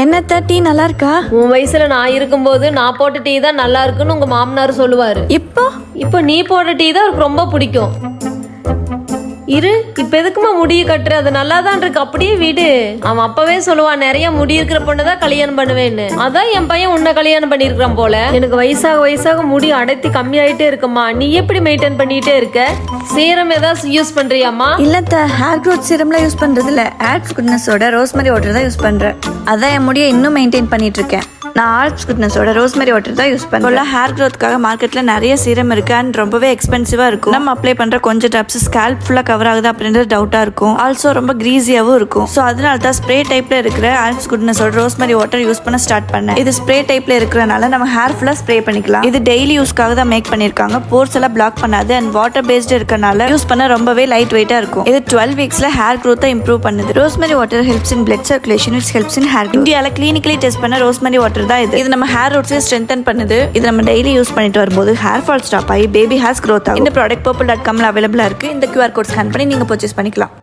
என்னத்த டீ நல்லா இருக்கா? உன் வயசுல நான் இருக்கும்போது நான் போட்ட டீ தான் நல்லா இருக்குன்னு உங்க மாமனார் சொல்லுவாரு. இப்போ நீ போட்ட டீ தான் அவருக்கு ரொம்ப பிடிக்கும். இரு, இப்ப எதுக்குமா முடிய கட்டுற? அது நல்லா தான் இருக்கு, அப்படியே விடு. அவன் அப்பவே சொல்லுவான், நிறைய முடி இருக்கிற பொண்ணுதான் கல்யாணம் பண்ணுவேன்னு. அதான் என் பையன் உன்னை கல்யாணம் பண்ணிருக்கான் போல. எனக்கு வயசாக முடி அடர்த்தி கம்மியாயிட்டே இருக்குமா. நீ எப்படி மெயின்டைன் பண்ணிட்டே இருக்க? சீரம் ஏதாவது யூஸ் பண்றியாமா? இல்லத்த, ஹேர் க்ரோத் சீரம்லாம் யூஸ் பண்றது இல்ல. ஆல்ப்ஸ் குட்னஸோட ரோஸ்மரி வாட்டர் தான் யூஸ் பண்றேன். அதான் என் முடியை இன்னும் மெயின்டைன் பண்ணிட்டு இருக்கேன். நான் ஆல்ப்ஸ் குட்னஸோட ரோஸ்மரி வாட்டர் தான் யூஸ் பண்ணுறேன். ஹேர் க்ரோத்துக்காக மார்க்கெட்ல நிறைய சீரம் இருக்கு அண்ட் ரொம்பவே எக்ஸ்பென்சிவா இருக்கும். நம்ம அப்ளை பண்ற கொஞ்சம் ட்ராப்ஸ் ஸ்கேல்ப் ஃபுல்லா கவர் ஆகுது அப்படின்றது டவுட்டா இருக்கும். ஆல்சோ ரொம்ப கிரீஸியாவும் இருக்கும். ஸோ அதனால தான் ஸ்ப்ரே டைப்ல இருக்கிற ஆல்ப்ஸ் குட்னஸோட ரோஸ்மரி வாட்டர் யூஸ் பண்ண ஸ்டார்ட் பண்ணேன். இது ஸ்ப்ரே டைப்ல இருக்கிறனால நம்ம ஹேர் ஃபுல்லா ஸ்ப்ரே பண்ணிக்கலாம். இது டெய்லி யூஸ்க்காக தான் மேக் பண்ணிருக்காங்க. போர்ஸ் எல்லாம் பிளாக் பண்ணாது அண்ட் வாட்டர் பேஸ்டு இருக்கனால யூஸ் பண்ண ரொம்பவே லைட் வெயிட்டா இருக்கும். இது 12 வீக்ஸ்ல ஹேர் க்ரோத்தை இம்ப்ரூவ் பண்ணுது. Rosemary water helps in blood circulation, which helps in hair. இந்தியால கிளினிக்கலி டெஸ்ட் பண்ண ரோஸ்மரி வாட்டர் தான் இது. இது நம்ம ஹேர் ரூட்ஸை ஸ்ட்ரென்தன் பண்ணுது. இது நம்ம டெய்லி யூஸ் பண்ணிட்டு வரும்போது ஹேர் ஃபால் ஸ்டாப் ஆகி பேபி ஹேர்ஸ் க்ரோத் ஆகும். இந்த ப்ராடக்ட் purple.com அவைலபிளா இருக்கு. இந்த QR கோட் ஸ்கேன் பண்ணி நீங்க பர்ச்சேஸ் பண்ணிக்கலாம்.